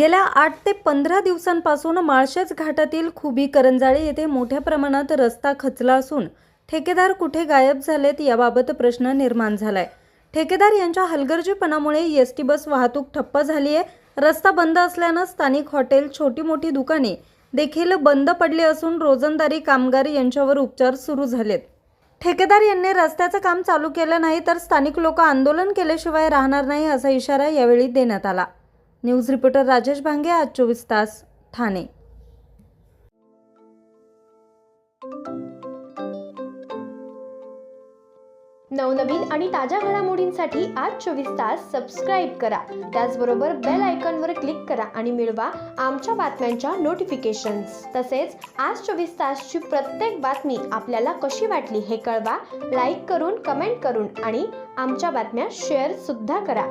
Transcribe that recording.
गेल्या 8 ते 15 दिवसांपासून माळशेज घाटातील खुबी करंजाळे येथे मोठ्या प्रमाणात रस्ता खचला असून ठेकेदार कुठे गायब झालेत याबाबत प्रश्न निर्माण झालाय। ठेकेदार यांच्या हलगर्जीपणामुळे एसटी बस वाहतूक ठप्प झाली आहे। रस्ता बंद असल्याने स्थानिक हॉटेल, छोटी मोठी दुकाने देखील बंद पडली असून रोजंदारी कामगार यांच्यावर उपचार सुरू झालेत। ठेकेदार यांनी रस्त्याचं काम चालू केलं नाही तर स्थानिक लोक आंदोलन केल्याशिवाय राहणार नाही असा इशारा यावेळी देण्यात आला। न्यूज रिपोर्टर राजेश भांगे, आज 24 तास, ठाणे। नवनवीन आणि ताज्या घडामोडींसाठी आज 24 तास सबस्क्राईब करा। त्याचबरोबर बेल आयकॉनवर क्लिक करा आणि मिळवा आमच्या बातम्यांच्या नोटिफिकेशन्स। तसेच आज 24 तासची प्रत्येक बातमी आपल्याला कशी वाटली हे कळवा, लाईक करून, कमेंट करून आणि आमच्या बातम्या शेअर सुद्धा करा।